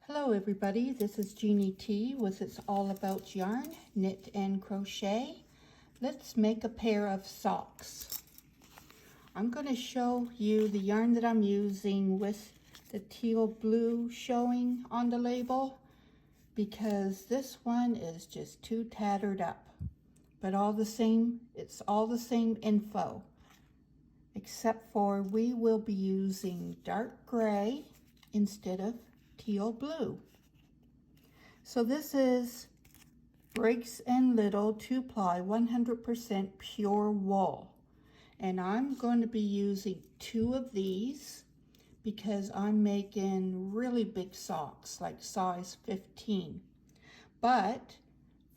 Hello everybody, this is Jeannie T with It's All About Yarn, Knit and Crochet. Let's make a pair of socks. I'm going to show you the yarn that I'm using with the teal blue showing on the label because this one is just too tattered up. But all the same, it's all the same info, except for we will be using dark gray instead of teal blue. So this is Briggs Little 2-ply 100% pure wool, and I'm going to be using 2 of these because I'm making really big socks like size 15. But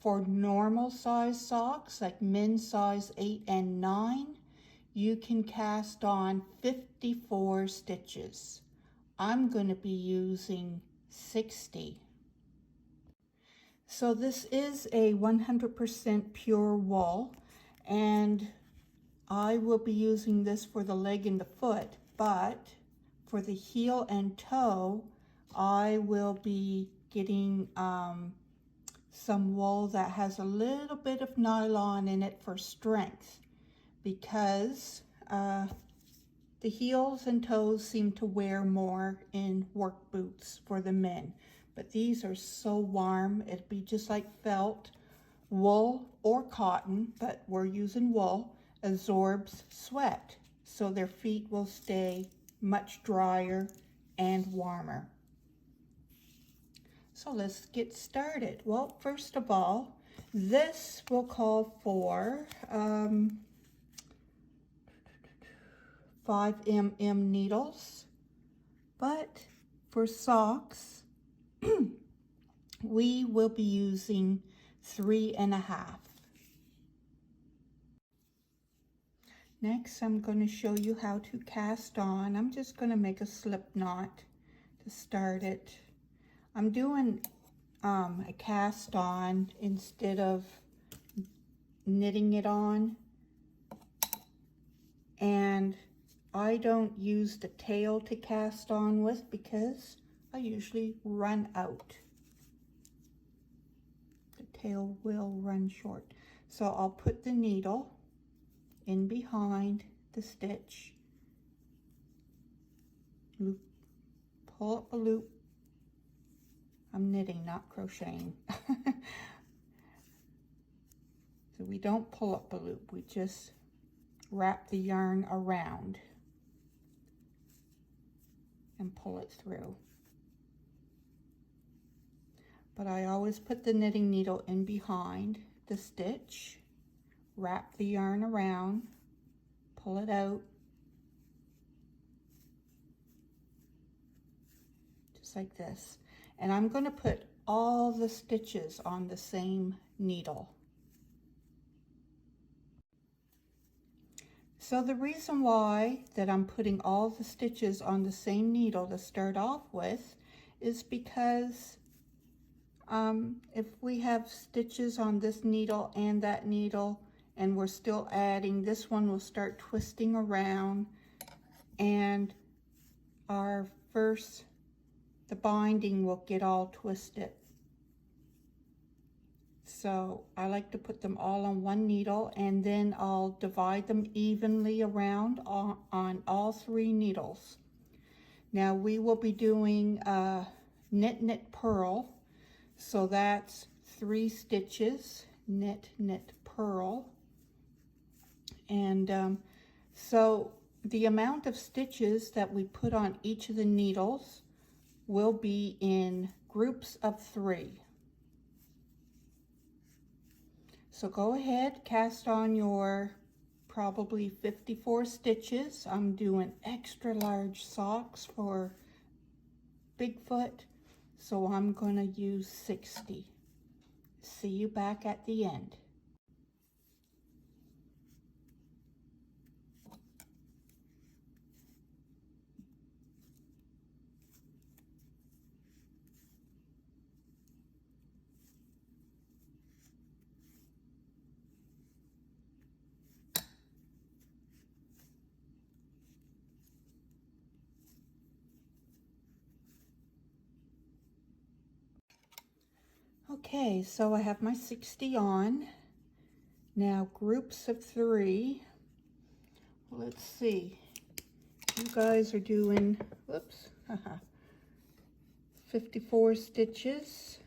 for normal size socks like men's size 8 and 9, you can cast on 54 stitches. I'm going to be using 60. So this is a 100% pure wool, and I will be using this for the leg and the foot, but for the heel and toe, I will be getting some wool that has a little bit of nylon in it for strength, because the heels and toes seem to wear more in work boots for the men. But these are so warm, it'd be just like felt. Wool or cotton, but we're using wool, absorbs sweat, so their feet will stay much drier and warmer. So let's get started. Well, first of all, this will call for 5mm needles, but for socks we will be using 3.5. Next, I'm going to show you how to cast on. I'm just going to make a slip knot to start it. I'm doing a cast on instead of knitting it on, and I don't use the tail to cast on with because I usually run out. The tail will run short. So I'll put the needle in behind the stitch, loop, pull up a loop. I'm knitting, not crocheting. So we don't pull up a loop, we just wrap the yarn around and pull it through. But I always put the knitting needle in behind the stitch, wrap the yarn around, pull it out, just like this. And I'm going to put all the stitches on the same needle. So the reason why that I'm putting all the stitches on the same needle to start off with is because if we have stitches on this needle and that needle and we're still adding, this one will start twisting around, and the binding will get all twisted. So I like to put them all on one needle, and then I'll divide them evenly around on all 3 needles. Now we will be doing knit, knit, purl. So that's 3 stitches, knit, knit, purl. And so the amount of stitches that we put on each of the needles will be in groups of 3. So go ahead, cast on your probably 54 stitches. I'm doing extra large socks for Bigfoot, so I'm going to use 60. See you back at the end. Okay, so I have my 60 on. Now groups of 3. Let's see. You guys are doing, whoops, 54 stitches.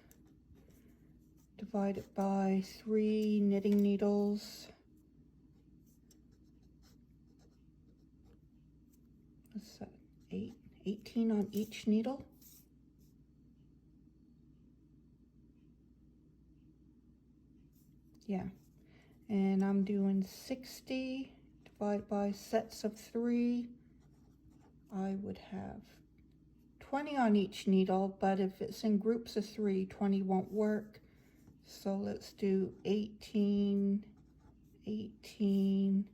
Divide it by 3 knitting needles. What's that? 18 on each needle. Yeah, and I'm doing 60 divided by sets of 3. I would have 20 on each needle, but if it's in groups of 3, 20 won't work. So let's do 18, 18,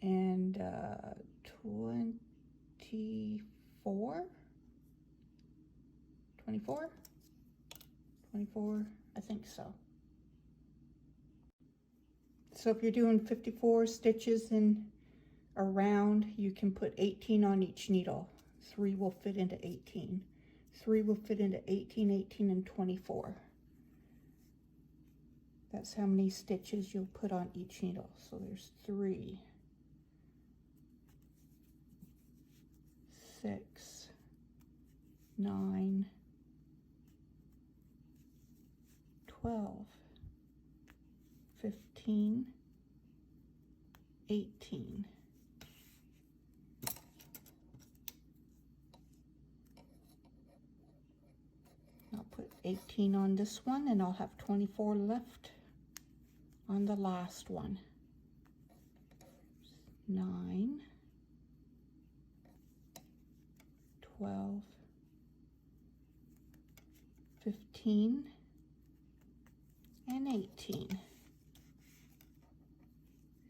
and 24, 24, 24, I think so. So if you're doing 54 stitches in a round, you can put 18 on each needle. 3 will fit into 18. 3 will fit into 18, 18, and 24. That's how many stitches you'll put on each needle. So there's 3, 6, 9, 12, 15, 18. I'll put 18 on this one, and I'll have 24 left on the last one. 9, 12, 15, and 18.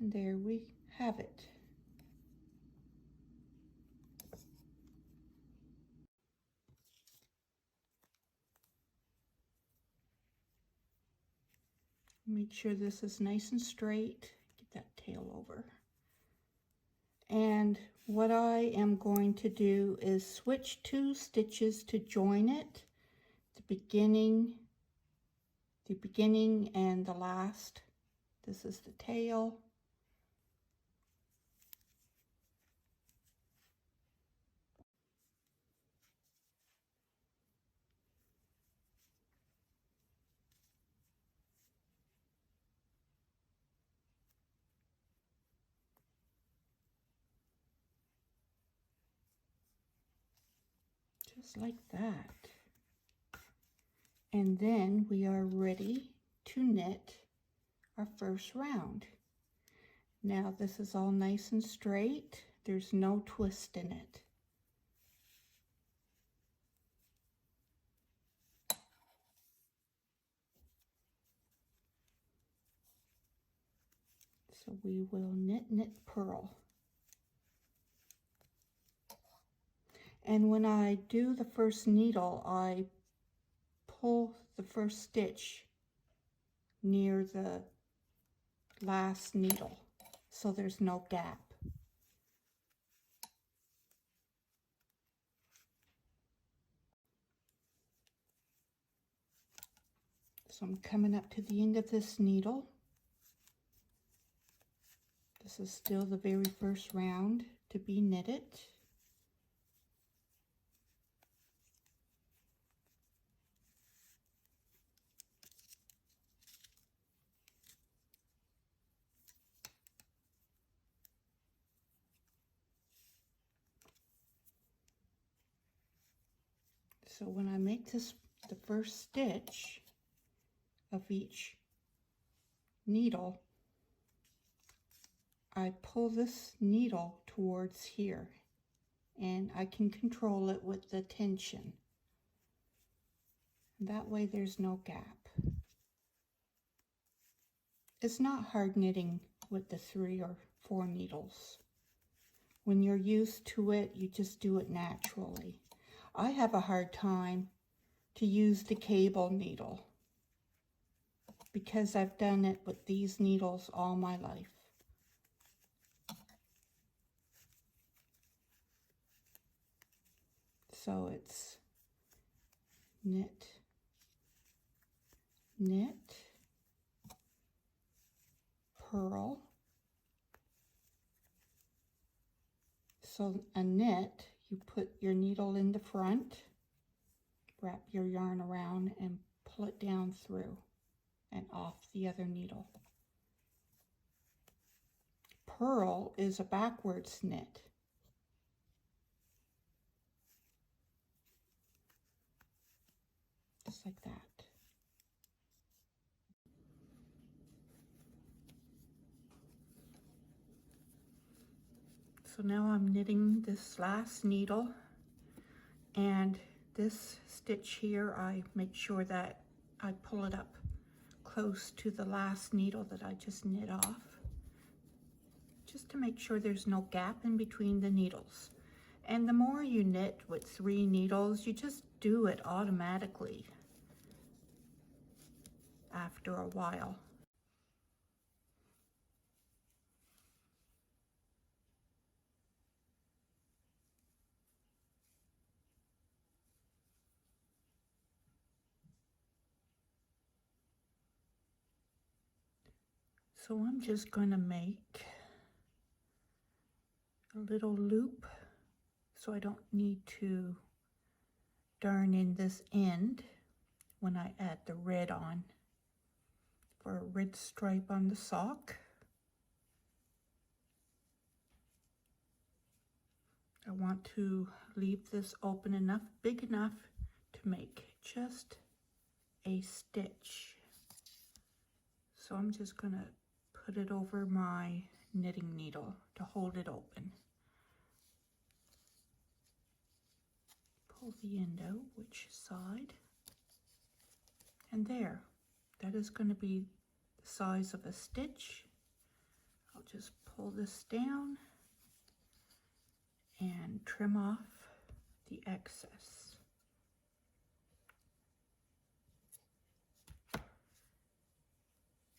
And there we have it. Make sure this is nice and straight. Get that tail over. And what I am going to do is switch 2 stitches to join it. The beginning and the last. This is the tail. Just like that. And then we are ready to knit our first round. Now this is all nice and straight. There's no twist in it. So we will knit, knit, purl. And when I do the first needle, I pull the first stitch near the last needle, so there's no gap. So I'm coming up to the end of this needle. This is still the very first round to be knitted. So when I make this the first stitch of each needle, I pull this needle towards here, and I can control it with the tension. That way there's no gap. It's not hard knitting with the 3 or 4 needles. When you're used to it, you just do it naturally. I have a hard time to use the cable needle because I've done it with these needles all my life. So it's knit, knit, purl. So a knit, you put your needle in the front, wrap your yarn around and pull it down through and off the other needle. Purl is a backwards knit. Just like that. So now I'm knitting this last needle, and this stitch here, I make sure that I pull it up close to the last needle that I just knit off, just to make sure there's no gap in between the needles. And the more you knit with 3 needles, you just do it automatically after a while. So I'm just going to make a little loop so I don't need to darn in this end when I add the red on for a red stripe on the sock. I want to leave this open enough, big enough to make just a stitch. So I'm just going to put it over my knitting needle to hold it open. Pull the end out, which side, and there. That is going to be the size of a stitch. I'll just pull this down and trim off the excess.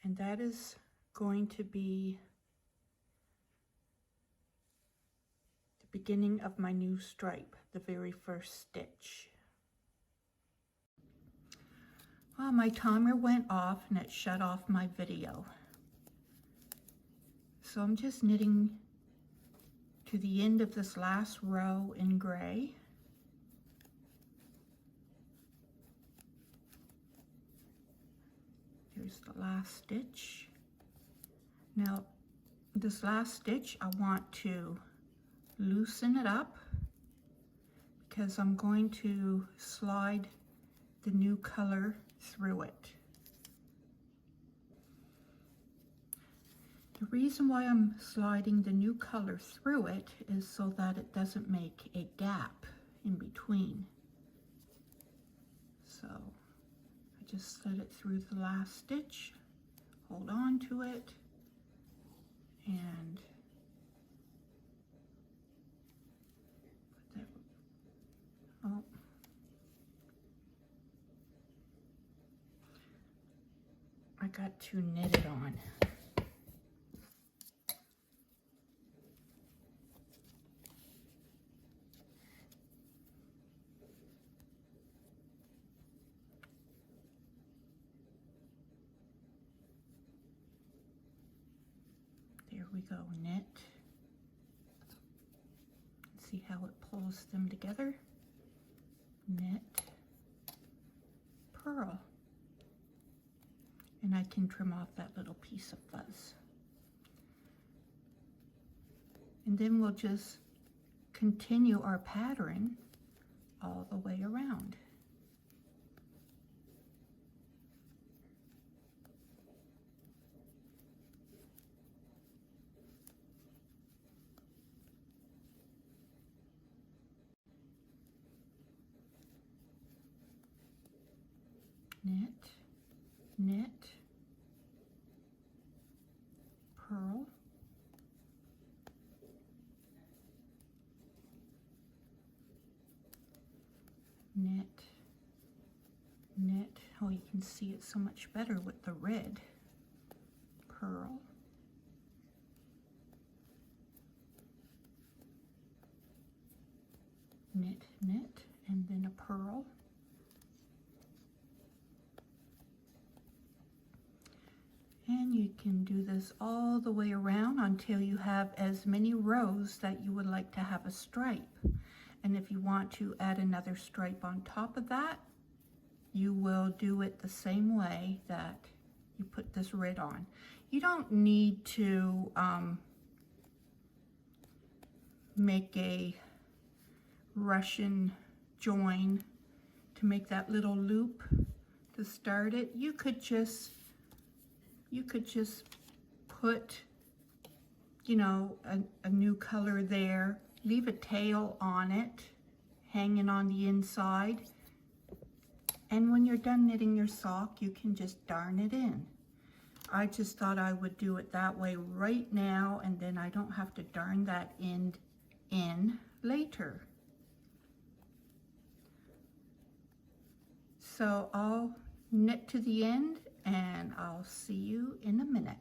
And that is going to be the beginning of my new stripe, the very first stitch. Well, my timer went off and it shut off my video. So I'm just knitting to the end of this last row in gray. There's the last stitch. Now, this last stitch, I want to loosen it up because I'm going to slide the new color through it. The reason why I'm sliding the new color through it is so that it doesn't make a gap in between. So I just slid it through the last stitch, hold on to it, and put that, oh, I got to knit it on. There we go, knit. See how it pulls them together? Knit, purl. And I can trim off that little piece of fuzz. And then we'll just continue our pattern all the way around. Knit, knit, purl, knit, knit. Oh, you can see it so much better with the red. Purl, knit, knit, and then a purl. You can do this all the way around until you have as many rows that you would like to have a stripe. And if you want to add another stripe on top of that, you will do it the same way that you put this red on. You don't need to make a Russian join to make that little loop to start it. You could just put, you know, a new color there, leave a tail on it hanging on the inside, and when you're done knitting your sock, you can just darn it in. I just thought I would do it that way right now, and then I don't have to darn that end in later. So I'll knit to the end and I'll see you in a minute.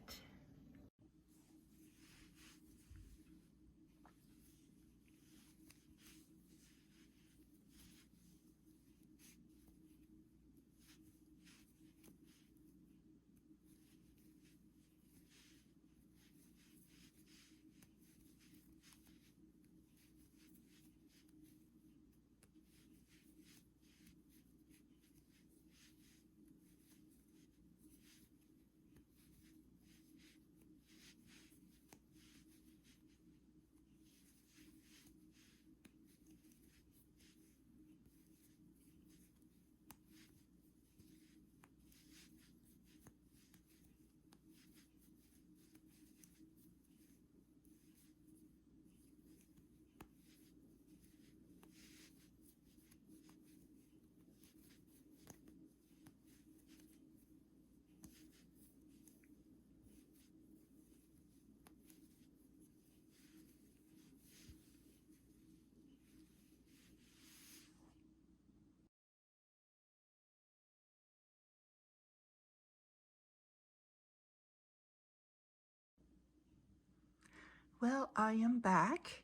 Well, I am back,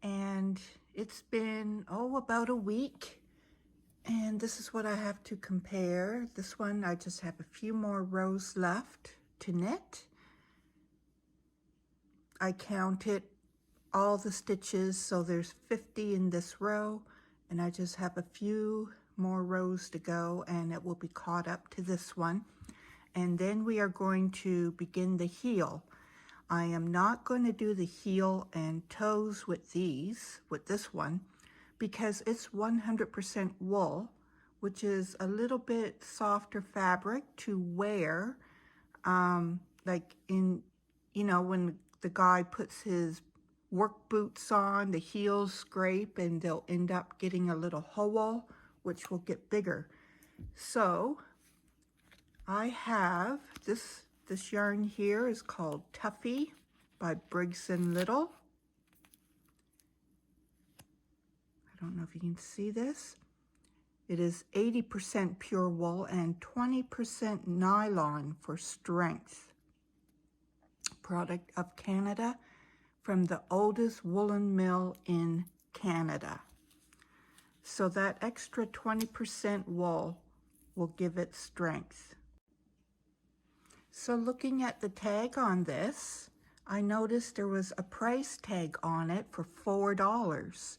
and it's been, about a week, and this is what I have to compare. This one, I just have a few more rows left to knit. I counted all the stitches, so there's 50 in this row, and I just have a few more rows to go, and it will be caught up to this one. And then we are going to begin the heel. I am not going to do the heel and toes with this one, because it's 100% wool, which is a little bit softer fabric to wear, like in, when the guy puts his work boots on, the heels scrape and they'll end up getting a little hole, which will get bigger. So I have this yarn here is called Tuffy by Briggs Little. I don't know if you can see this. It is 80% pure wool and 20% nylon for strength. Product of Canada, from the oldest woolen mill in Canada. So that extra 20% wool will give it strength. So looking at the tag on this, I noticed there was a price tag on it for $4.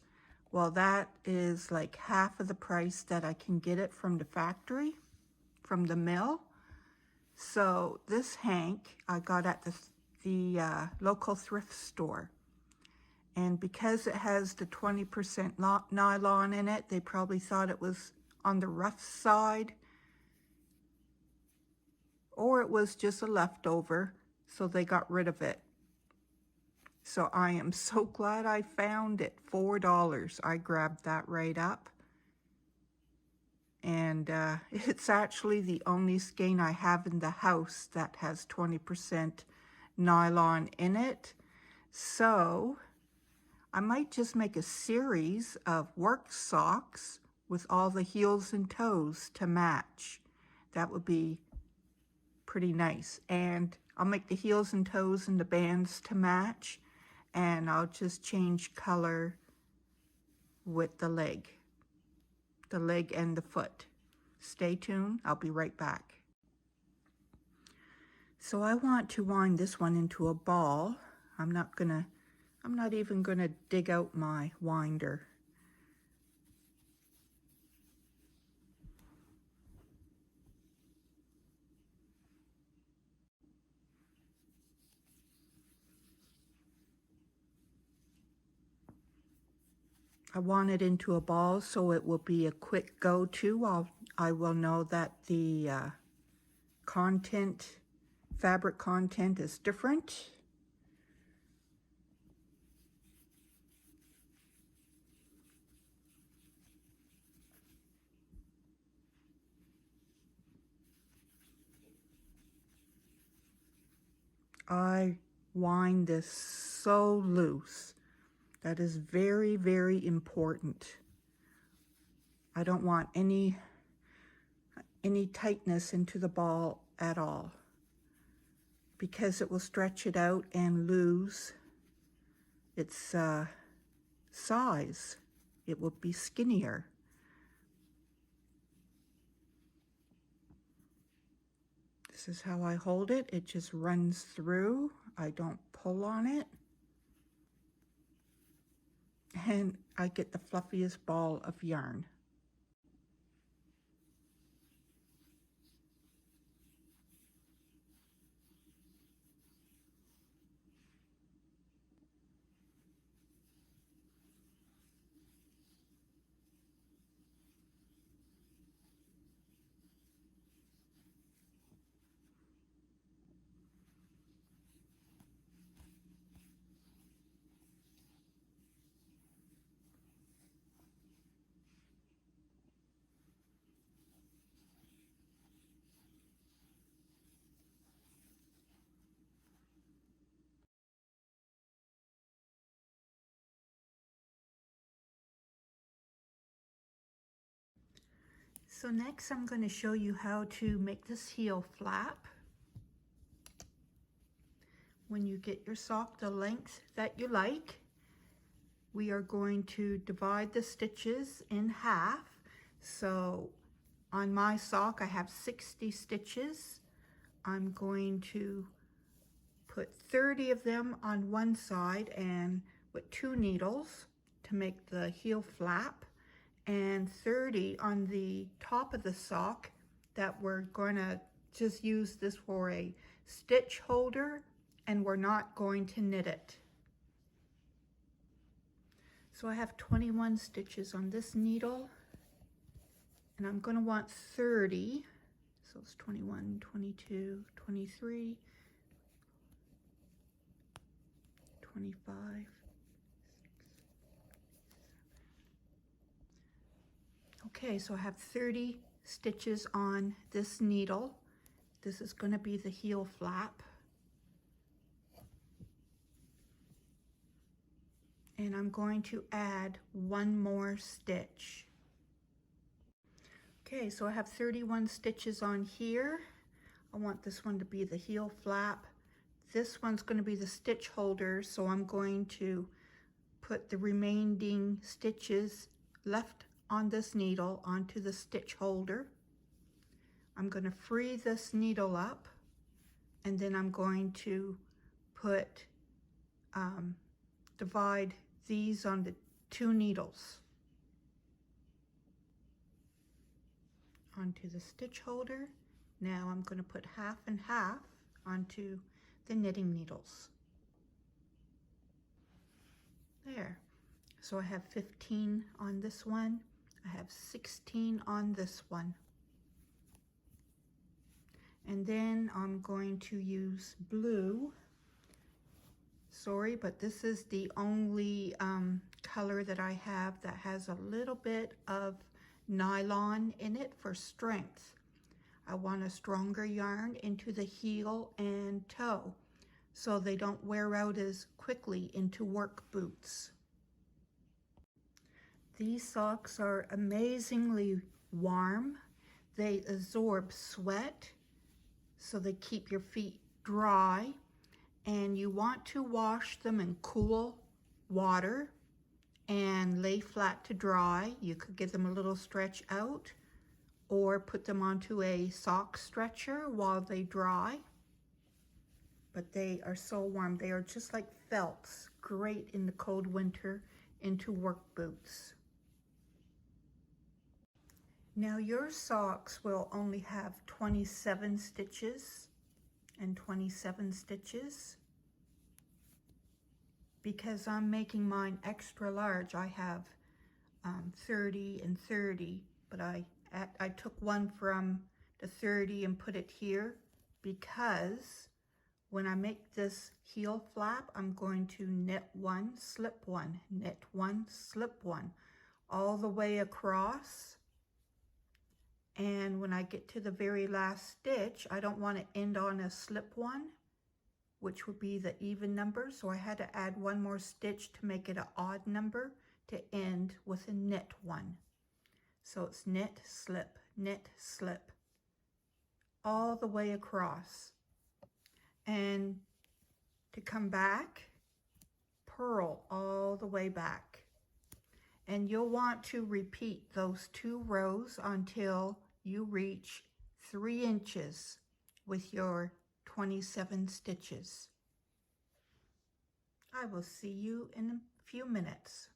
Well, that is like half of the price that I can get it from the factory, from the mill. So this hank I got at the local thrift store. And because it has the 20% nylon in it, they probably thought it was on the rough side, or it was just a leftover, so they got rid of it. So I am so glad I found it. $4. I grabbed that right up. And it's actually the only skein I have in the house that has 20% nylon in it. So I might just make a series of work socks with all the heels and toes to match. That would be pretty nice. And I'll make the heels and toes and the bands to match, and I'll just change color with the leg and the foot. Stay tuned, I'll be right back. So I want to wind this one into a ball. I'm not even gonna dig out my winder. I want it into a ball so it will be a quick go-to. I will know that the fabric content is different. I wind this so loose. That is very, very important. I don't want any tightness into the ball at all, because it will stretch it out and lose its size. It will be skinnier. This is how I hold it. It just runs through. I don't pull on it. And I get the fluffiest ball of yarn. So next I'm going to show you how to make this heel flap. When you get your sock the length that you like, we are going to divide the stitches in half. So on my sock I have 60 stitches. I'm going to put 30 of them on one side and with 2 needles to make the heel flap, and 30 on the top of the sock that we're going to just use this for a stitch holder, and we're not going to knit it. So I have 21 stitches on this needle, and I'm going to want 30. So it's 21, 22, 23, 25. Okay, so I have 30 stitches on this needle. This is going to be the heel flap. And I'm going to add 1 more stitch. Okay, so I have 31 stitches on here. I want this one to be the heel flap. This one's going to be the stitch holder, so I'm going to put the remaining stitches left on this needle onto the stitch holder. I'm going to free this needle up, and then I'm going to put divide these on the 2 needles onto the stitch holder. Now I'm going to put half and half onto the knitting needles. There. So I have 15 on this one. I have 16 on this one. And then I'm going to use blue. Sorry, but this is the only color that I have that has a little bit of nylon in it for strength. I want a stronger yarn into the heel and toe so they don't wear out as quickly into work boots. These socks are amazingly warm. They absorb sweat, so they keep your feet dry. And you want to wash them in cool water and lay flat to dry. You could give them a little stretch out or put them onto a sock stretcher while they dry. but they are so warm. They are just like felts, great in the cold winter into work boots. Now your socks will only have 27 stitches and 27 stitches. Because I'm making mine extra large, I have 30 and 30, but I took one from the 30 and put it here because when I make this heel flap, I'm going to knit one, slip one, knit one, slip one, all the way across. And when I get to the very last stitch, I don't want to end on a slip one, which would be the even number. So I had to add one more stitch to make it an odd number to end with a knit one. So it's knit, slip, all the way across. And to come back, purl all the way back. And you'll want to repeat those 2 rows until you reach 3 inches with your 27 stitches. I will see you in a few minutes.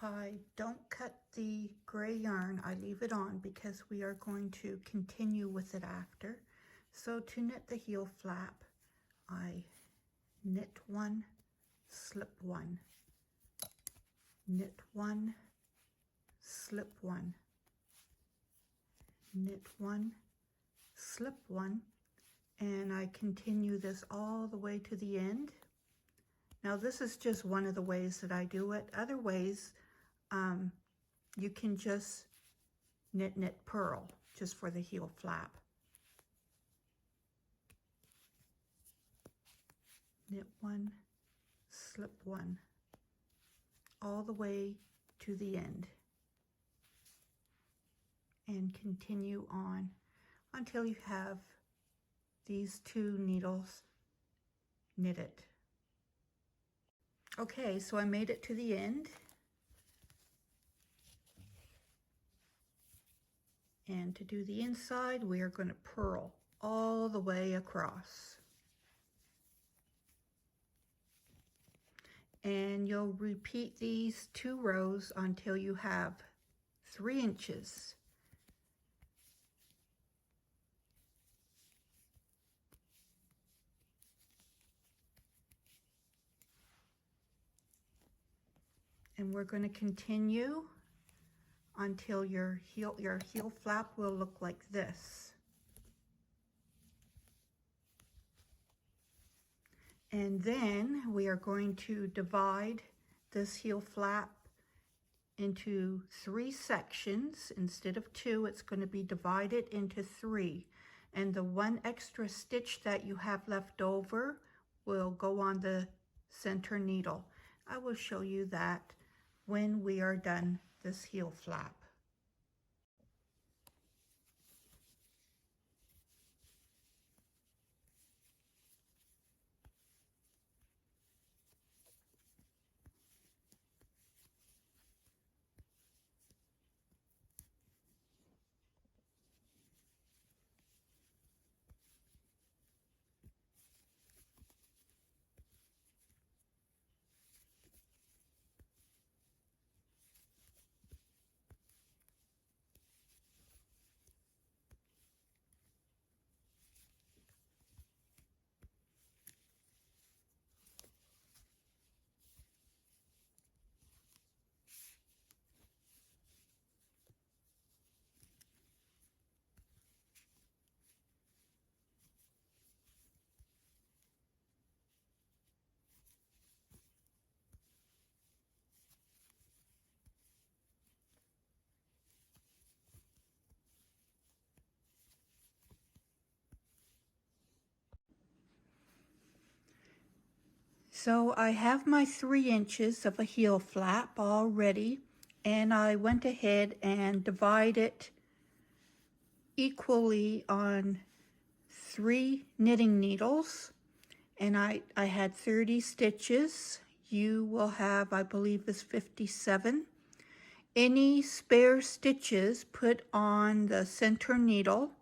I don't cut the gray yarn, I leave it on because we are going to continue with it after. So to knit the heel flap, I knit one, slip one, knit one, slip one, knit one, slip one, and I continue this all the way to the end. Now this is just one of the ways that I do it. Other ways, you can just knit, purl, just for the heel flap. Knit one, slip one, all the way to the end. And continue on until you have these 2 needles knitted. Okay, so I made it to the end. And to do the inside, we are going to purl all the way across. And you'll repeat these 2 rows until you have 3 inches. And we're going to continue until your heel flap will look like this. And then we are going to divide this heel flap into 3 sections. Instead of 2, it's going to be divided into 3. And the 1 extra stitch that you have left over will go on the center needle. I will show you that when we are done this heel flap. So I have my 3 inches of a heel flap all ready, and I went ahead and divided equally on 3 knitting needles, and I had 30 stitches. You will have, I believe, is 57. Any spare stitches put on the center needle,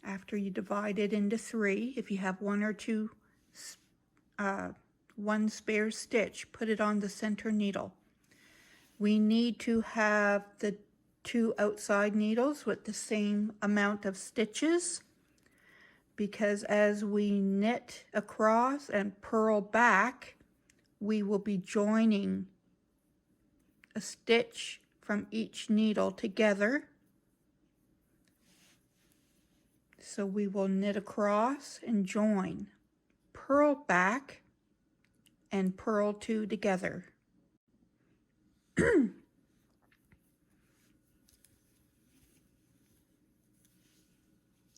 after you divide it into 3. If you have one spare stitch, put it on the center needle. We need to have the 2 outside needles with the same amount of stitches, because as we knit across and purl back, we will be joining a stitch from each needle together. So we will knit across and join, purl back, and purl 2 together.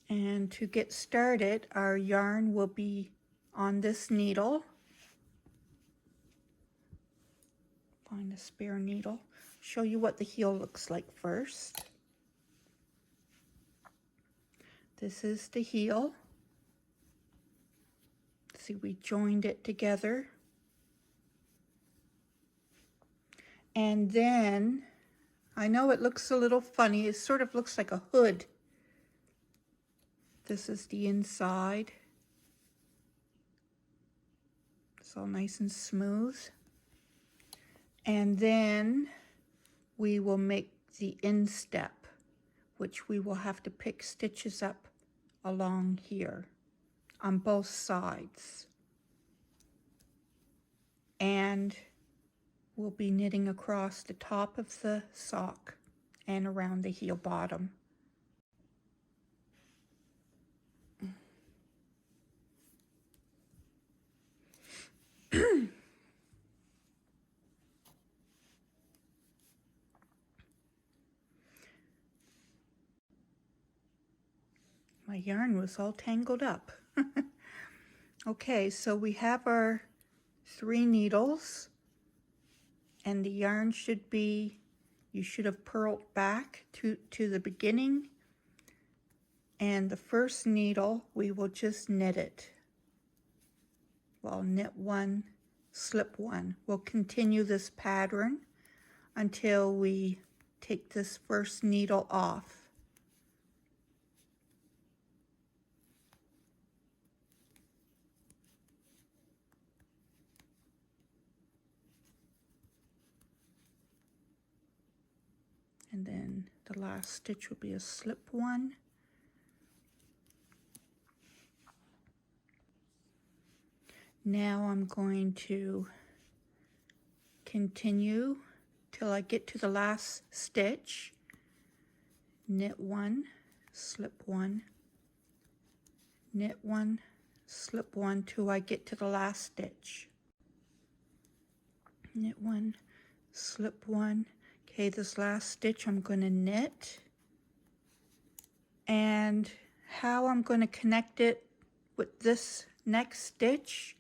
And to get started, our yarn will be on this needle. Find a spare needle. Show you what the heel looks like first. This is the heel. See, we joined it together. And then, I know it looks a little funny, it sort of looks like a hood. This is the inside. It's all nice and smooth. And then we will make the instep, which we will have to pick stitches up along here on both sides. And we'll be knitting across the top of the sock and around the heel bottom. My yarn was all tangled up. Okay, so we have our 3 needles, and the yarn should be, you should have purled back to the beginning, and the first needle we will just knit it. Well, knit 1, slip 1. We'll continue this pattern until we take this first needle off. And then the last stitch will be a slip 1. Now I'm going to continue till I get to the last stitch. Knit 1, slip 1, knit 1, slip 1 till I get to the last stitch. Knit 1, slip 1. Okay, this last stitch I'm going to knit, and how I'm going to connect it with this next stitch,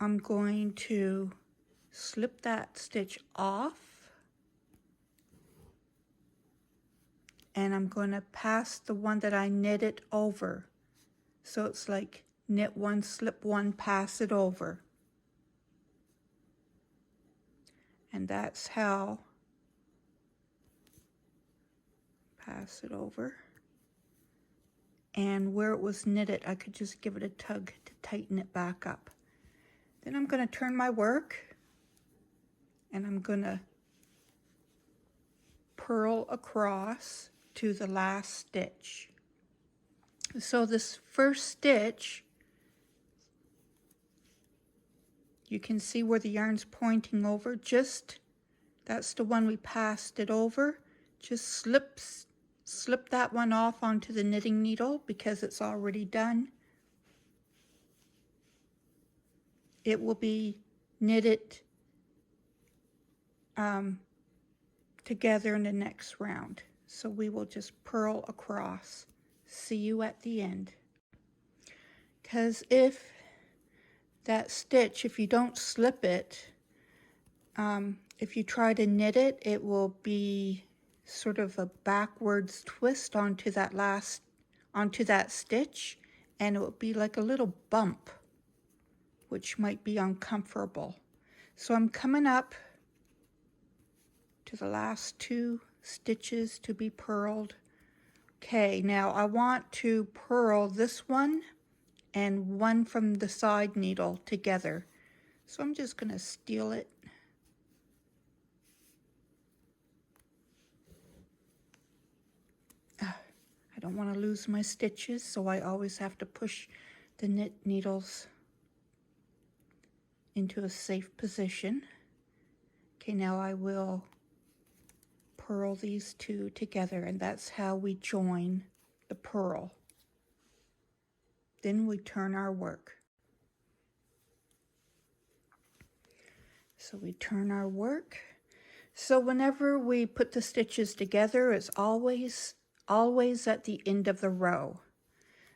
I'm going to slip that stitch off, and I'm going to pass the one that I knitted over. So it's like knit 1, slip 1, pass it over. And that's how, pass it over. And where it was knitted, I could just give it a tug to tighten it back up. Then I'm going to turn my work, and I'm going to purl across to the last stitch. So this first stitch, you can see where the yarn's pointing over, just, that's the one we passed it over. Just slip that one off onto the knitting needle because it's already done. It will be knitted together in the next round. So we will just purl across. See you at the end. Because if that stitch, if you don't slip it, if you try to knit it, it will be sort of a backwards twist onto that stitch, and it will be like a little bump, which might be uncomfortable. So I'm coming up to the last 2 stitches to be purled. Okay, now I want to purl this one and one from the side needle together. So I'm just going to steal it. I don't want to lose my stitches, so I always have to push the knit needles into a safe position. Okay, now I will purl these two together, and that's how we join the purl. Then we turn our work. So we turn our work. So whenever we put the stitches together, it's always at the end of the row.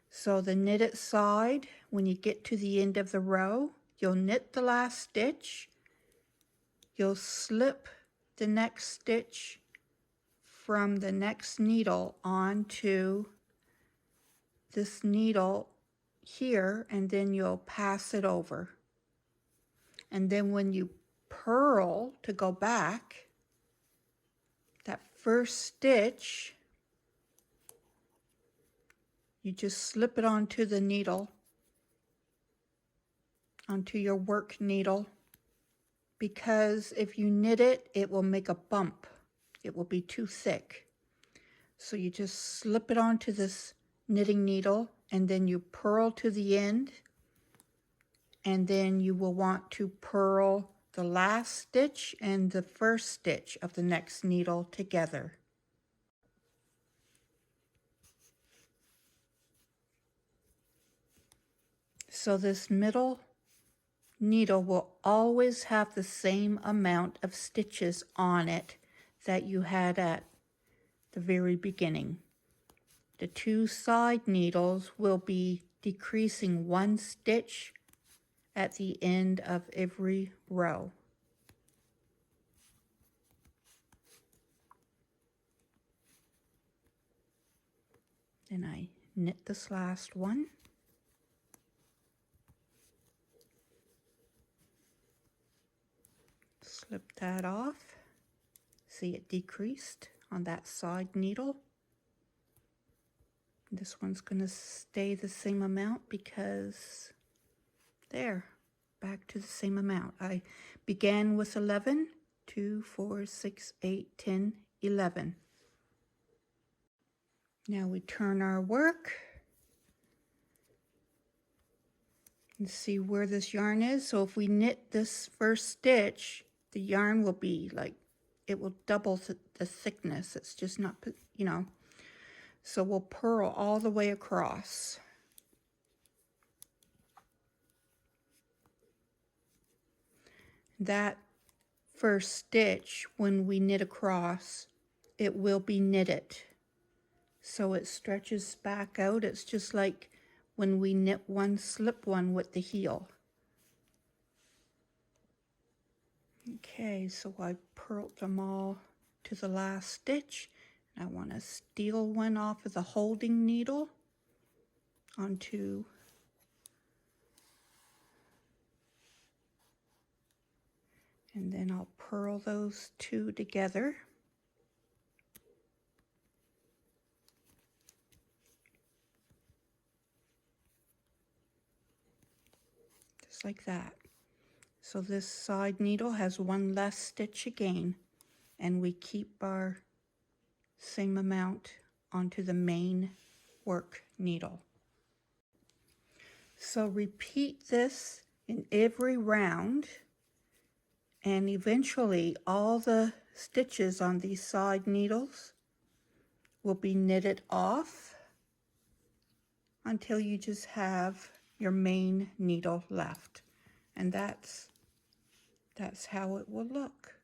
So the knitted side, when you get to the end of the row, you'll knit the last stitch, you'll slip the next stitch from the next needle onto this needle here, and then you'll pass it over. And then when you purl to go back, that first stitch, you just slip it onto the needle, onto your work needle, because if you knit it, it will make a bump. It will be too thick. So you just slip it onto this knitting needle, and then you purl to the end, and then you will want to purl the last stitch and the first stitch of the next needle together. So this middle needle will always have the same amount of stitches on it that you had at the very beginning. The two side needles will be decreasing one stitch at the end of every row. Then I knit this last one. Slip that off. See, it decreased on that side needle. This one's going to stay the same amount because there, back to the same amount. I began with 11, 2, 4, 6, 8, 10, 11. Now we turn our work and see where this yarn is. So if we knit this first stitch, the yarn will be like, it will double the thickness. It's just not, you know. So we'll purl all the way across. That first stitch, when we knit across, it will be knitted. So it stretches back out. It's just like when we knit one, slip one with the heel. Okay, so I purled them all to the last stitch. I want to steal one off of the holding needle onto and then I'll purl those two together. Just like that. So this side needle has one less stitch again, and we keep our same amount onto the main work needle. So repeat this in every round, and eventually all the stitches on these side needles will be knitted off until you just have your main needle left. And that's how it will look.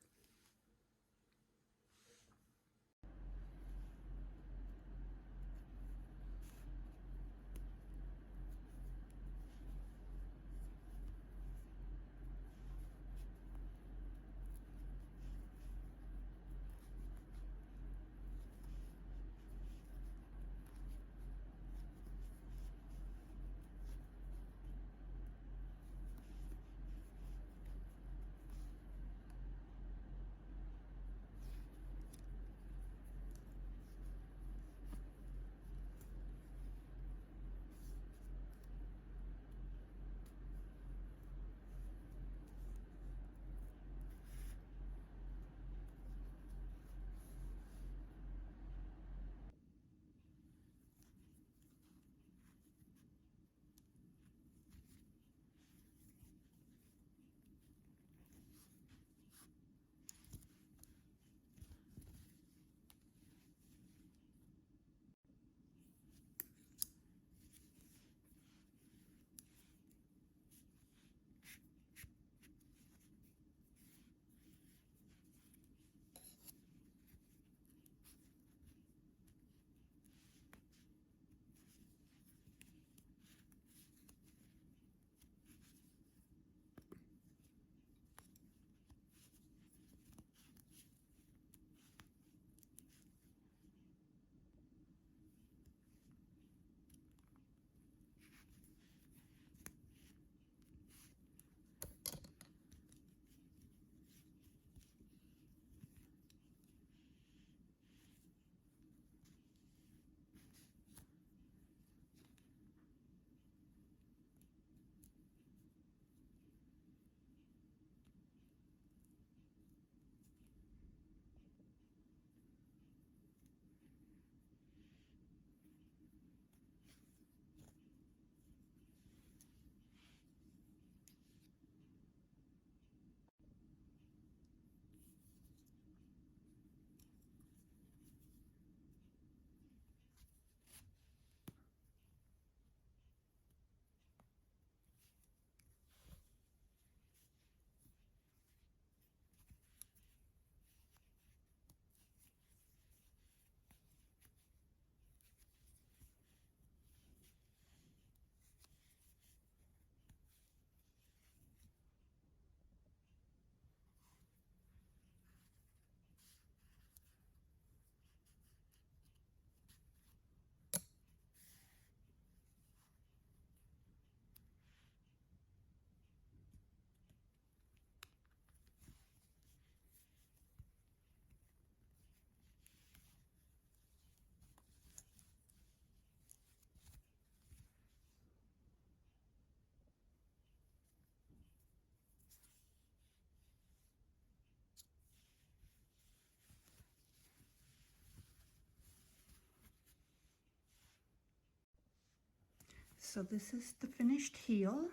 So this is the finished heel.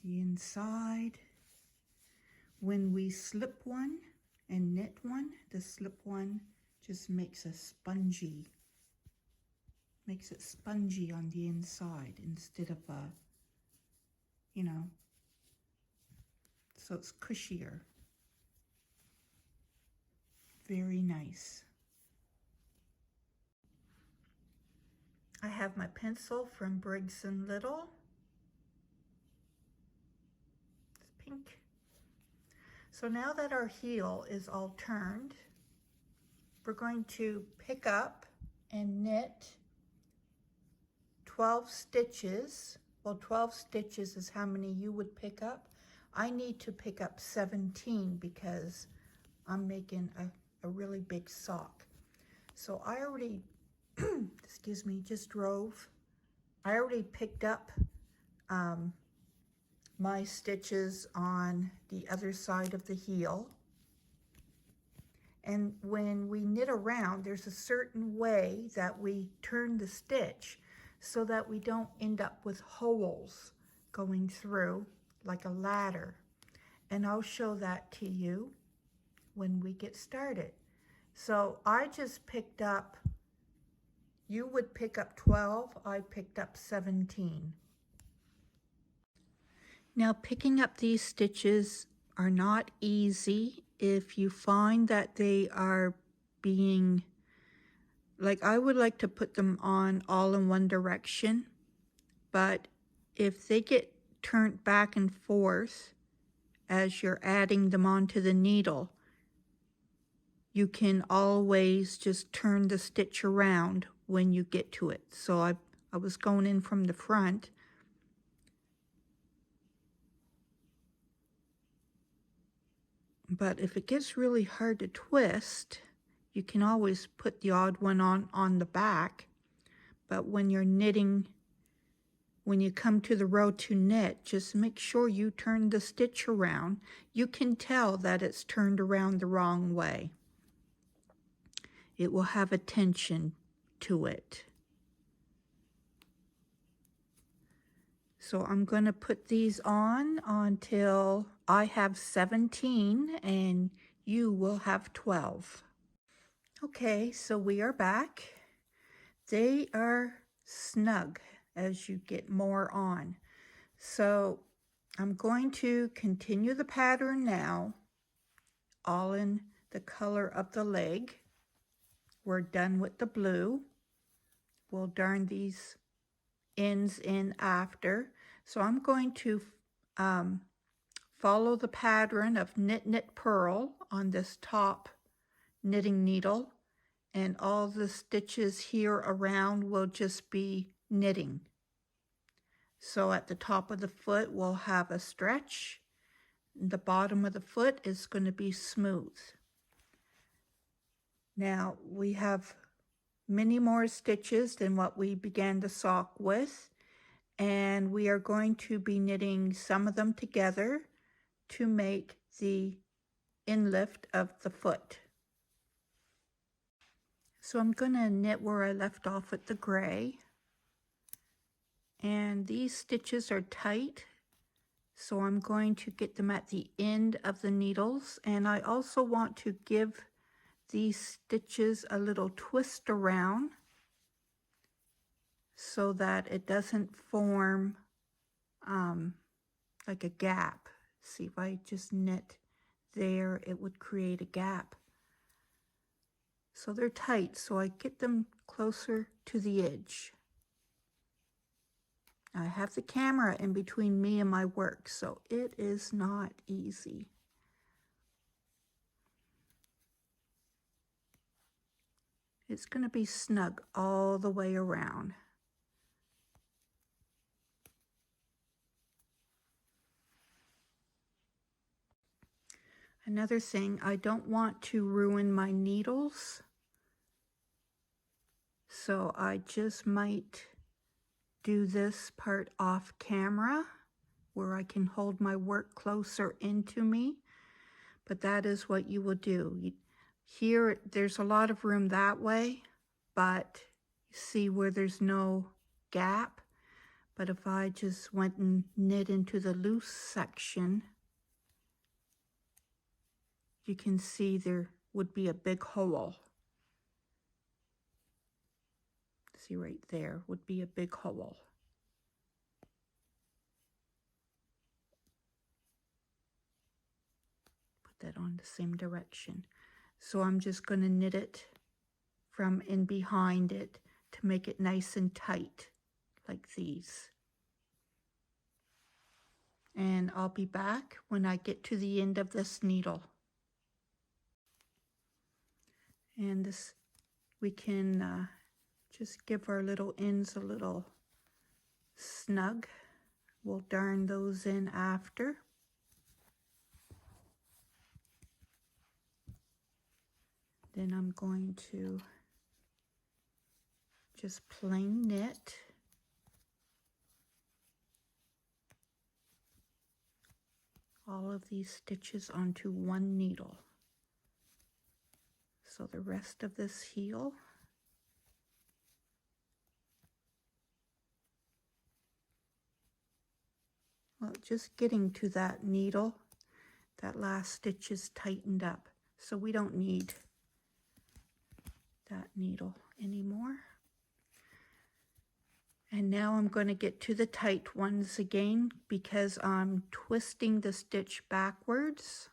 The inside. When we slip one and knit one, the slip one just makes it spongy on the inside instead of you know, so it's cushier. Very nice. I have my pencil from Briggs Little. It's pink. So now that our heel is all turned, we're going to pick up and knit 12 stitches. Well, 12 stitches is how many you would pick up. I need to pick up 17 because I'm making a really big sock. So I already, excuse me, I already picked up my stitches on the other side of the heel. And when we knit around, there's a certain way that we turn the stitch so that we don't end up with holes going through like a ladder. And I'll show that to you when we get started. So I just picked up, you would pick up 12, I picked up 17. Now picking up these stitches are not easy. If you find that they are being, like I would like to put them on all in one direction, but if they get turned back and forth as you're adding them onto the needle, you can always just turn the stitch around when you get to it. So I was going in from the front. But if it gets really hard to twist, you can always put the odd one on the back. But when you're knitting, when you come to the row to knit, just make sure you turn the stitch around. You can tell that it's turned around the wrong way. It will have a tension to it. So I'm going to put these on until I have 17 and you will have 12. Okay, so we are back. They are snug as you get more on. So I'm going to continue the pattern now, all in the color of the leg. We're done with the blue. We'll darn these ends in after. So I'm going to follow the pattern of knit, knit, purl on this top knitting needle, and all the stitches here around will just be knitting. So at the top of the foot we'll have a stretch. The bottom of the foot is going to be smooth. Now we have many more stitches than what we began the sock with, and we are going to be knitting some of them together to make the inlift of the foot. So I'm going to knit where I left off with the gray, and these stitches are tight, so I'm going to get them at the end of the needles, and I also want to give these stitches a little twist around so that it doesn't form like a gap. See, if I just knit there, it would create a gap. So they're tight, so I get them closer to the edge. I have the camera in between me and my work, so it is not easy. It's going to be snug all the way around. Another thing, I don't want to ruin my needles, so I just might do this part off camera where I can hold my work closer into me, but that is what you will do. Here, there's a lot of room that way, but See where there's no gap? But if I just went and knit into the loose section, you can see there would be a big hole. See right there would be a big hole. Put that on the same direction. So I'm just going to knit it from in behind it to make it nice and tight, like these. And I'll be back when I get to the end of this needle. And this, we can just give our little ends a little snug. We'll darn those in after. Then I'm going to just plain knit. All of these stitches onto one needle. So the rest of this heel, well, just getting to that needle, that last stitch is tightened up. So we don't need that needle anymore. And now I'm going to get to the tight ones again because I'm twisting the stitch backwards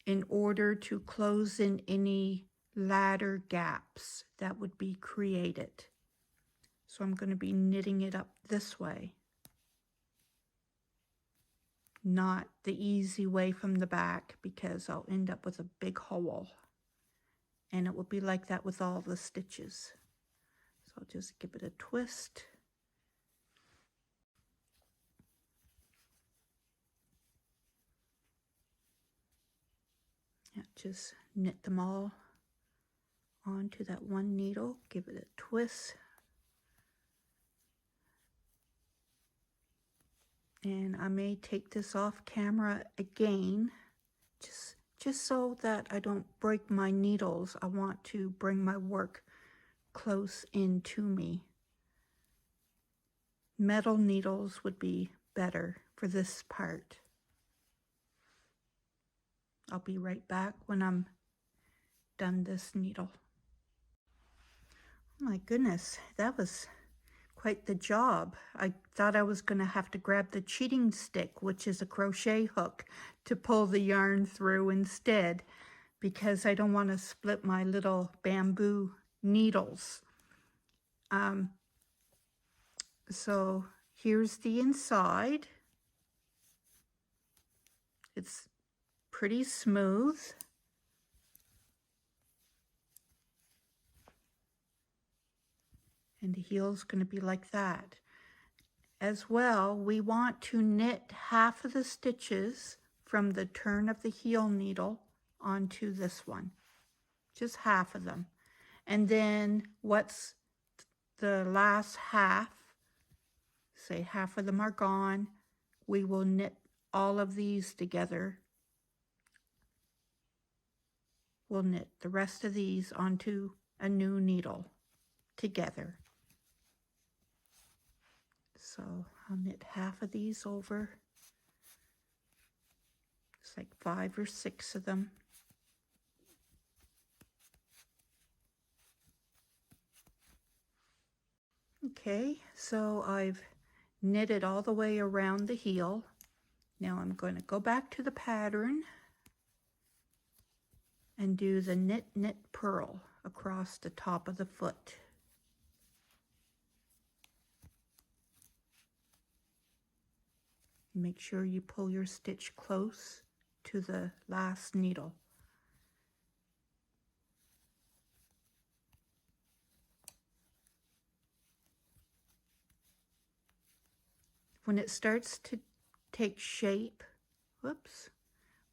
in order to close in any ladder gaps that would be created. So I'm going to be knitting it up this way, not the easy way from the back, because I'll end up with a big hole. And it will be like that with all the stitches. So I'll just give it a twist. Yeah, just knit them all onto that one needle, give it a twist. And I may take this off camera again, just so that I don't break my needles. I want to bring my work close in to me. Metal needles would be better for this part. I'll be right back when I'm done this needle. Oh my goodness, that was quite the job. I thought I was going to have to grab the cheating stick, which is a crochet hook, to pull the yarn through instead, because I don't want to split my little bamboo needles. So here's the inside. It's pretty smooth. And the heel's going to be like that. As well, we want to knit half of the stitches from the turn of the heel needle onto this one. Just half of them. And then what's the last half, say half of them are gone, we will knit all of these together. We'll knit the rest of these onto a new needle together. So I'll knit half of these over. It's like 5 or 6 of them. Okay, so I've knitted all the way around the heel. Now I'm going to go back to the pattern and do the knit, knit, purl across the top of the foot. Make sure you pull your stitch close to the last needle. When it starts to take shape, whoops,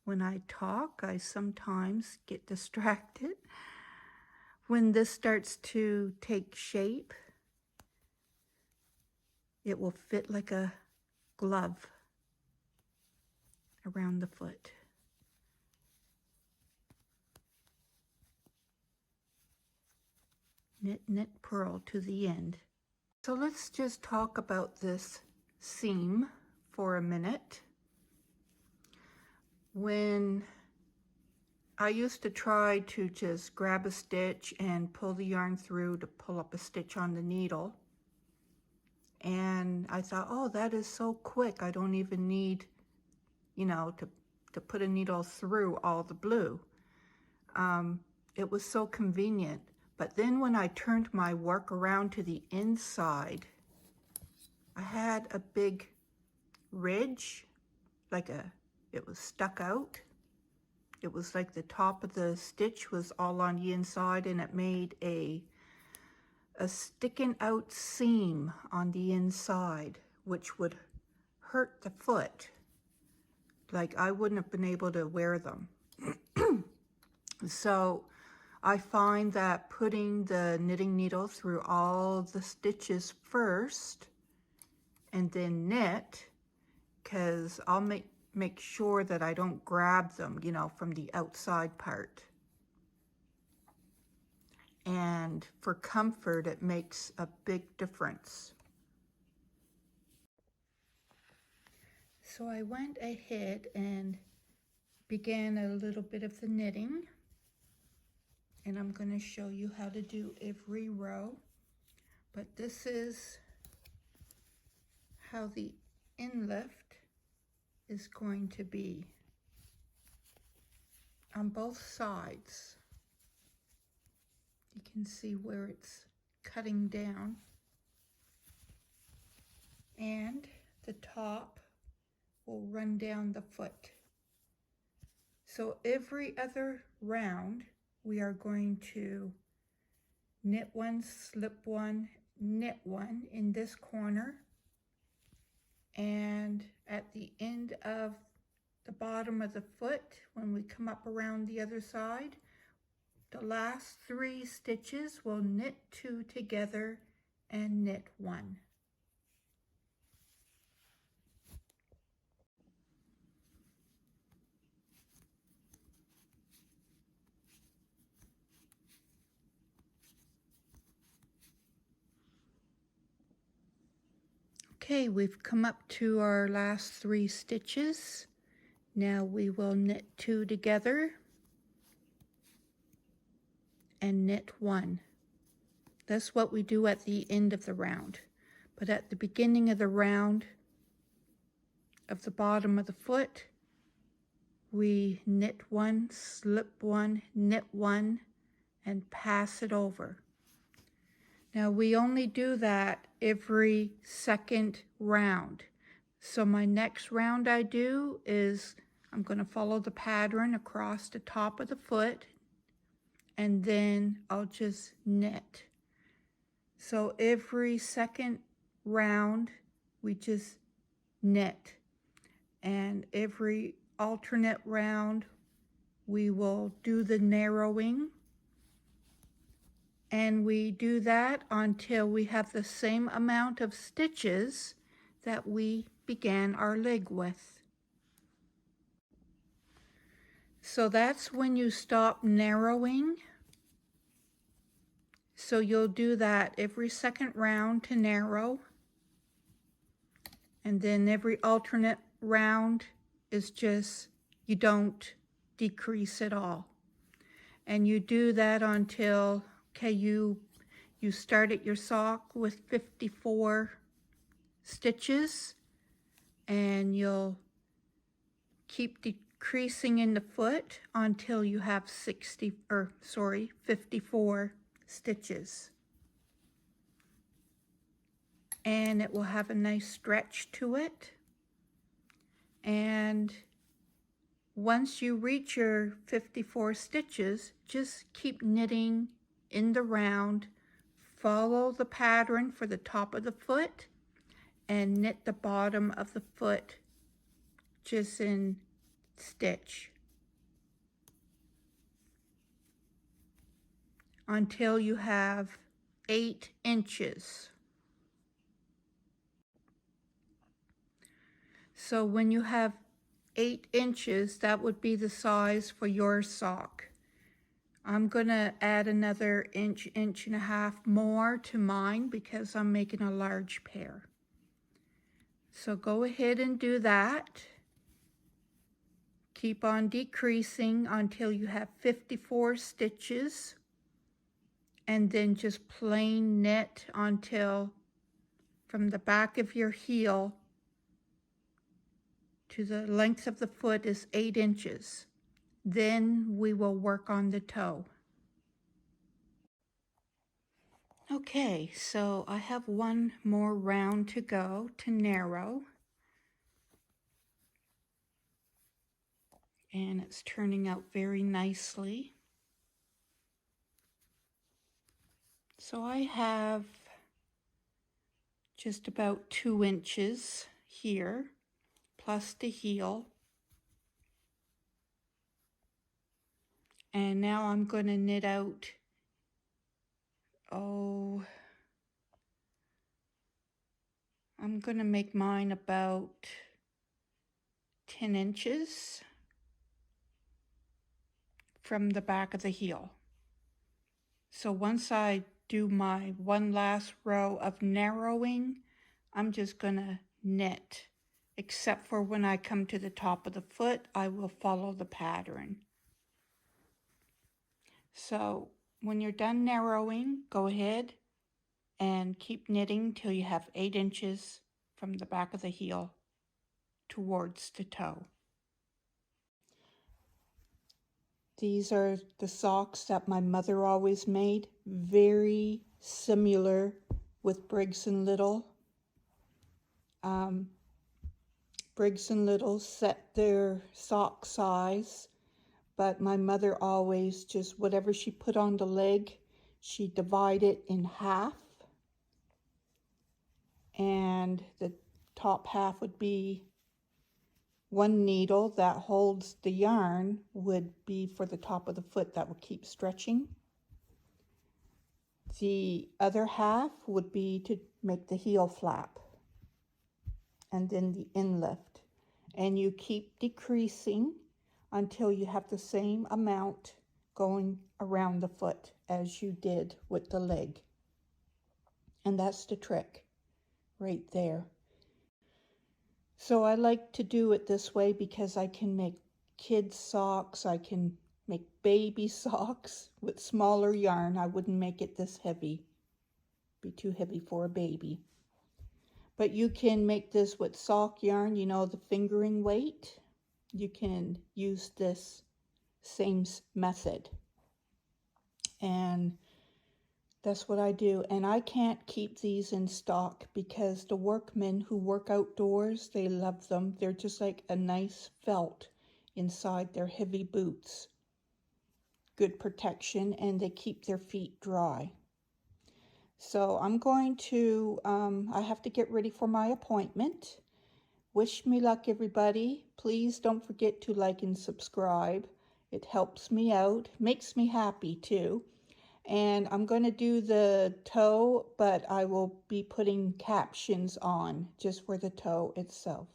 when I talk, I sometimes get distracted. When this starts to take shape, it will fit like a glove around the foot. knit, knit, purl to the end. So let's just talk about this seam for a minute. When I used to try to just grab a stitch and pull the yarn through to pull up a stitch on the needle, and I thought, oh, that is so quick. I don't even need, you know, to put a needle through all the blue. It was so convenient. But then when I turned my work around to the inside, I had a big ridge, it was stuck out. It was like the top of the stitch was all on the inside, and it made a sticking out seam on the inside, which would hurt the foot. Like I wouldn't have been able to wear them. So I find that putting the knitting needle through all the stitches first and then knit, because I'll make sure that I don't grab them, you know, from the outside part. And for comfort, it makes a big difference. So I went ahead and began a little bit of the knitting, and I'm going to show you how to do every row. But this is how the inlift is going to be on both sides. You can see where it's cutting down, and the top will run down the foot. So every other round we are going to knit one, slip one, knit one in this corner, and at the end of the bottom of the foot, when we come up around the other side, the last 3 stitches will knit 2 together and knit 1. Okay, we've come up to our last 3 stitches. Now we will knit 2 together and knit 1. That's what we do at the end of the round. But at the beginning of the round of the bottom of the foot, we knit 1, slip 1, knit 1, and pass it over. Now we only do that every second round. So my next round I do is I'm going to follow the pattern across the top of the foot, and then I'll just knit. So every second round we just knit, and every alternate round we will do the narrowing, and we do that until we have the same amount of stitches that we began our leg with. So that's when you stop narrowing. So you'll do that every second round to narrow, and then every alternate round is just, you don't decrease at all. And you do that until, okay, you started your sock with 54 stitches, and you'll keep decreasing in the foot until you have 54 stitches. And it will have a nice stretch to it. And once you reach your 54 stitches, just keep knitting in the round, follow the pattern for the top of the foot, and knit the bottom of the foot just in stitch until you have 8 inches. So when you have 8 inches, that would be the size for your sock. I'm gonna add another inch, inch and a half more to mine because I'm making a large pair. So go ahead and do that. Keep on decreasing until you have 54 stitches, and then just plain knit until from the back of your heel to the length of the foot is 8 inches. Then we will work on the toe. Okay, so I have one more round to go to narrow. And it's turning out very nicely. So I have just about 2 inches here, plus the heel. And now I'm going to knit out, I'm going to make mine about 10 inches from the back of the heel. So once I do my one last row of narrowing, I'm just going to knit, except for when I come to the top of the foot, I will follow the pattern. So when you're done narrowing, go ahead and keep knitting till you have 8 inches from the back of the heel towards the toe. These are the socks that my mother always made, very similar with Briggs and Little. Briggs and Little set their sock size, but my mother always just whatever she put on the leg, she divided it in half, and the top half would be one needle that holds the yarn would be for the top of the foot that would keep stretching. The other half would be to make the heel flap, and then the inlift. And you keep decreasing until you have the same amount going around the foot as you did with the leg. And that's the trick right there. So I like to do it this way because I can make kids socks, I can make baby socks with smaller yarn. I wouldn't make it this heavy, be too heavy for a baby. But you can make this with sock yarn, you know, the fingering weight. You can use this same method. And that's what I do. And I can't keep these in stock because the workmen who work outdoors, they love them. They're just like a nice felt inside their heavy boots. Good protection, and they keep their feet dry. So I'm going to, I have to get ready for my appointment. Wish me luck, everybody. Please don't forget to like and subscribe. It helps me out, makes me happy too. And I'm going to do the toe, but I will be putting captions on just for the toe itself.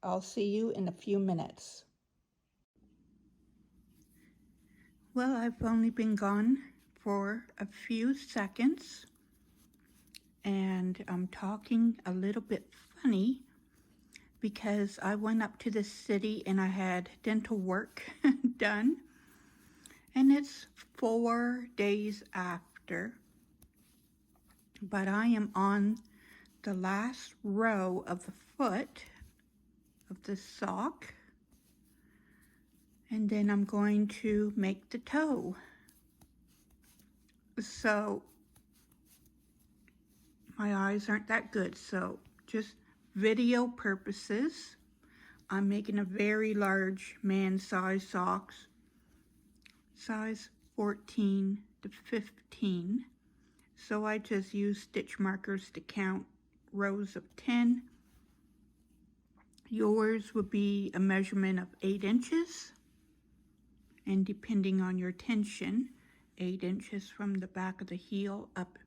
I'll see you in a few minutes. Well, I've only been gone for a few seconds, and I'm talking a little bit funny because I went up to the city and I had dental work done. And it's 4 days after, but I am on the last row of the foot of the sock, and then I'm going to make the toe. So my eyes aren't that good, so just video purposes, I'm making a very large man size socks, size 14 to 15. So I just use stitch markers to count rows of 10. Yours would be a measurement of 8 inches, and depending on your tension, 8 inches from the back of the heel up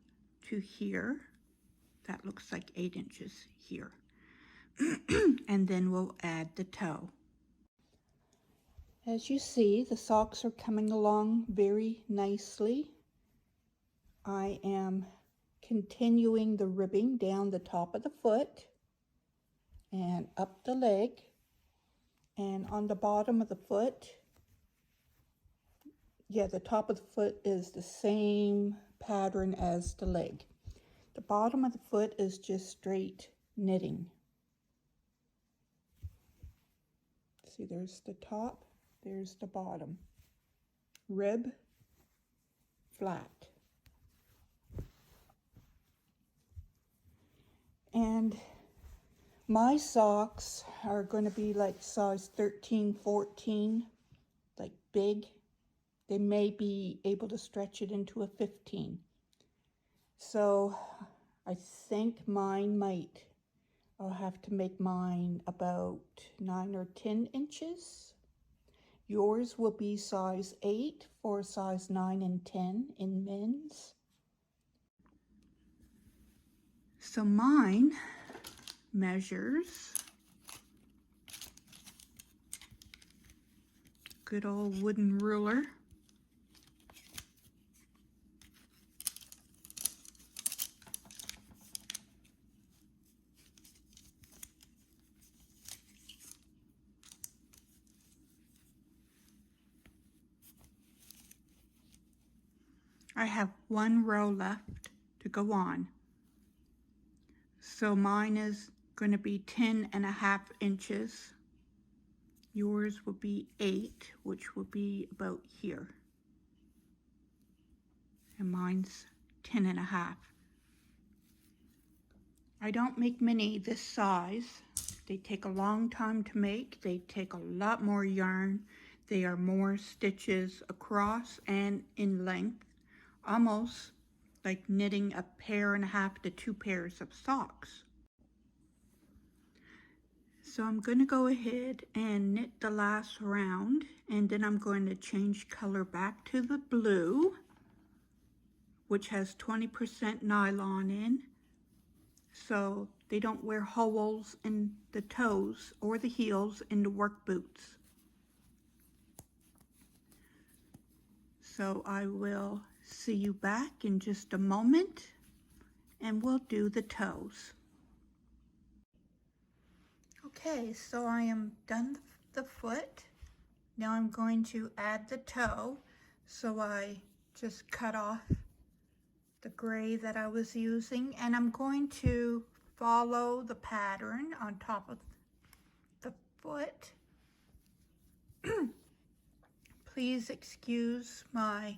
to here. That looks like 8 inches here. And then we'll add the toe. As you see, the socks are coming along very nicely. I am continuing the ribbing down the top of the foot and up the leg, and on the bottom of the foot, the top of the foot is the same pattern as the leg. The bottom of the foot is just straight knitting. See, there's the top, there's the bottom. Rib, flat. And my socks are going to be like size 13, 14, like big. They may be able to stretch it into a 15. So I think I'll have to make mine about 9 or 10 inches. Yours will be size 8 for size 9 and 10 in men's. So mine measures, good old wooden ruler, I have one row left to go on. So mine is going to be 10.5 inches. Yours will be 8, which will be about here. And mine's 10.5. I don't make many this size. They take a long time to make. They take a lot more yarn. They are more stitches across and in length. Almost like knitting a 1.5 to 2 pairs of socks. So I'm going to go ahead and knit the last round, and then I'm going to change color back to the blue, which has 20% nylon in, so they don't wear holes in the toes or the heels in the work boots. So I will see you back in just a moment, and we'll do the toes. Okay, so I am done the foot. Now I'm going to add the toe. So I just cut off the gray that I was using, and I'm going to follow the pattern on top of the foot. Please excuse my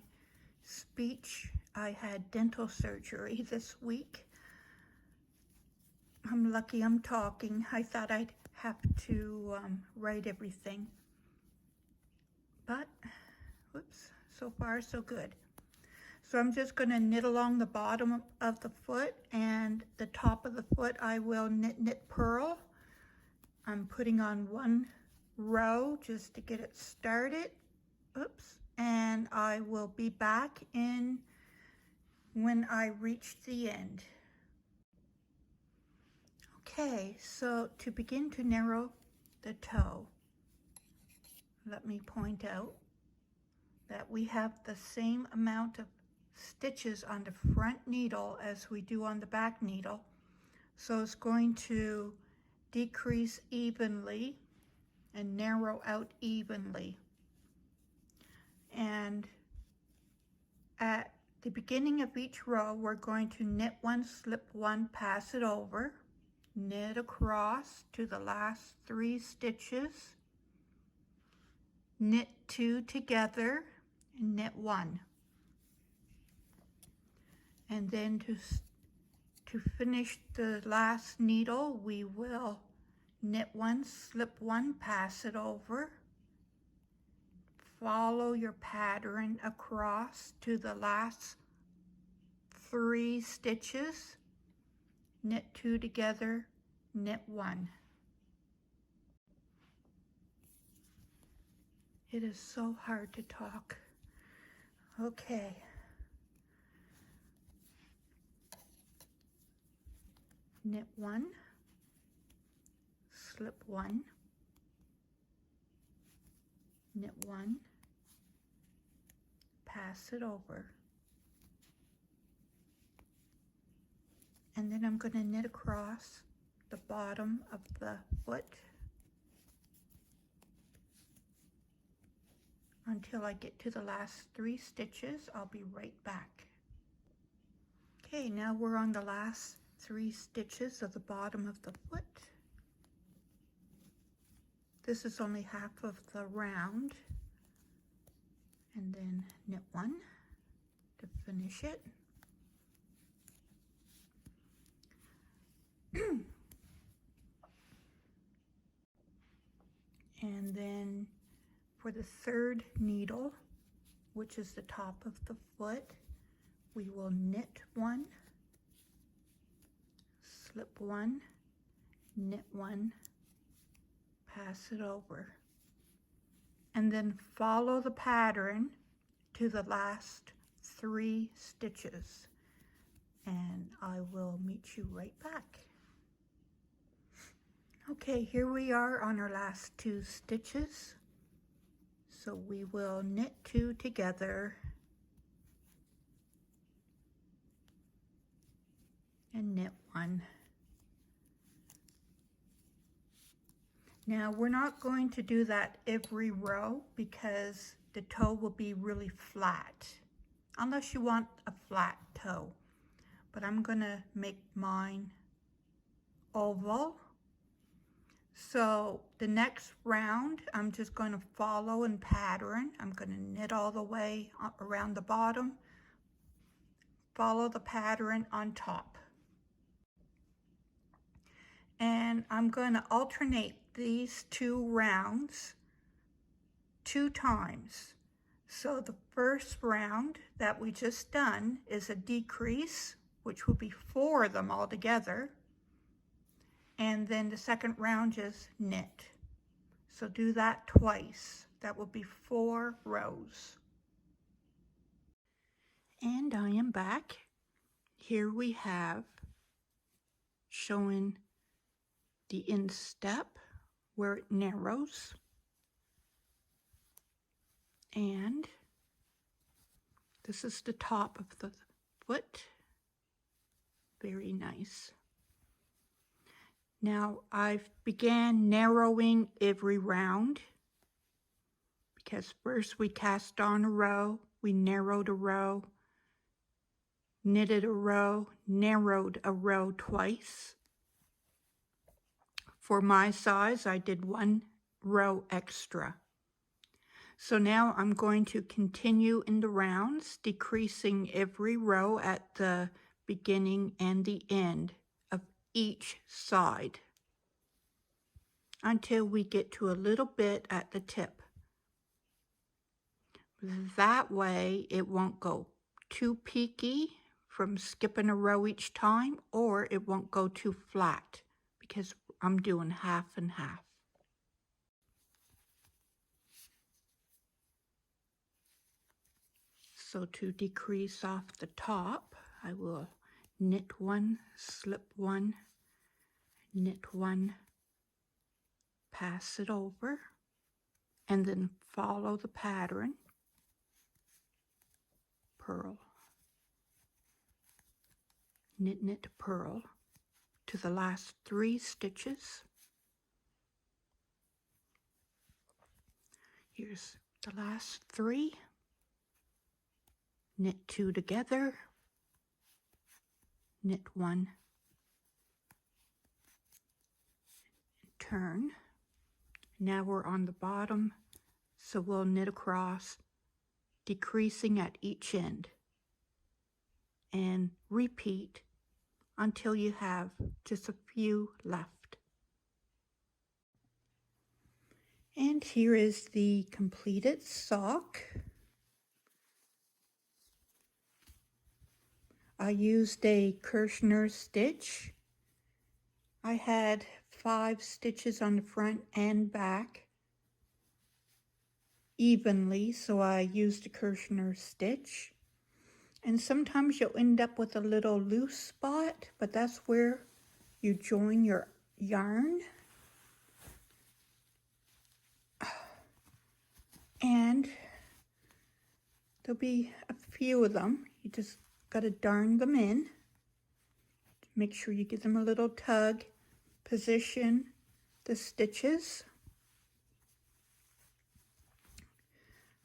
speech. I had dental surgery this week. I'm lucky I'm talking. I thought I'd have to write everything. But, whoops, so far so good. So I'm just going to knit along the bottom of the foot, and the top of the foot I will knit purl. I'm putting on one row just to get it started. Oops, and I will be back in when I reach the end. Okay, so to begin to narrow the toe, let me point out that we have the same amount of stitches on the front needle as we do on the back needle. So it's going to decrease evenly and narrow out evenly. And at the beginning of each row, we're going to knit one, slip one, pass it over, knit across to the last 3 stitches, knit 2 together, and knit 1. And then to finish the last needle, we will knit 1, slip 1, pass it over, follow your pattern across to the last 3 stitches, knit 2 together, knit 1. It is so hard to talk. Okay. Knit 1, slip 1, knit one, pass it over, and then I'm going to knit across the bottom of the foot until I get to the last 3 stitches. I'll be right back. Okay, now we're on the last 3 stitches of the bottom of the foot. This is only half of the round, and then knit one to finish it. And then for the 3rd needle, which is the top of the foot, we will knit one, slip one, knit one, pass it over, and then follow the pattern to the last 3 stitches, and I will meet you right back. Okay, here we are on our last 2 stitches. So we will knit 2 together and knit 1. Now we're not going to do that every row because the toe will be really flat, unless you want a flat toe. But I'm going to make mine oval. So the next round, I'm just going to follow and pattern. I'm going to knit all the way around the bottom, follow the pattern on top. And I'm going to alternate these 2 rounds 2 times. So the first round that we just done is a decrease, which will be 4 of them all together. And then the second round is knit. So do that twice. That will be 4 rows. And I am back. Here we have showing the instep where it narrows. And this is the top of the foot. Very nice. Now I've began narrowing every round because first we cast on a row, we narrowed a row, knitted a row, narrowed a row twice. For my size, I did 1 row extra. So now I'm going to continue in the rounds, decreasing every row at the beginning and the end of each side until we get to a little bit at the tip. That way it won't go too peaky from skipping a row each time, or it won't go too flat because I'm doing half and half. So to decrease off the top, I will knit 1, slip 1, knit 1, pass it over, and then follow the pattern, purl, knit, knit, purl to the last 3 stitches. Here's the last 3, knit 2 together, knit 1, turn. Now we're on the bottom, so we'll knit across, decreasing at each end, and repeat until you have just a few left. And here is the completed sock. I used a Kirschner stitch. I had 5 stitches on the front and back evenly, so I used a Kirschner stitch. And sometimes you'll end up with a little loose spot, but that's where you join your yarn. And there'll be a few of them. You just got to darn them in. Make sure you give them a little tug. Position the stitches.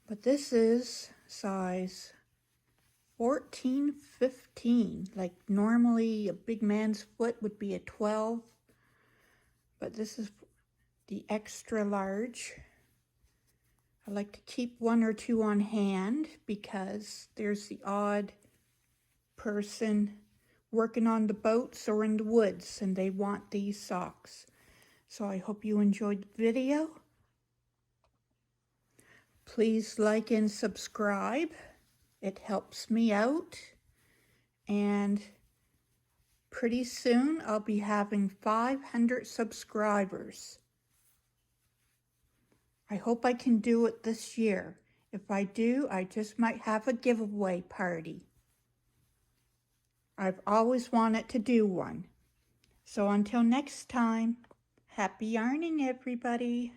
But this is size 14-15. Like normally a big man's foot would be a 12. But this is the extra large. I like to keep one or two on hand because there's the odd person working on the boats or in the woods and they want these socks. So I hope you enjoyed the video. Please like and subscribe. It helps me out. And pretty soon I'll be having 500 subscribers. I hope I can do it this year. If I do, I just might have a giveaway party. I've always wanted to do one. So until next time, happy yarning, everybody.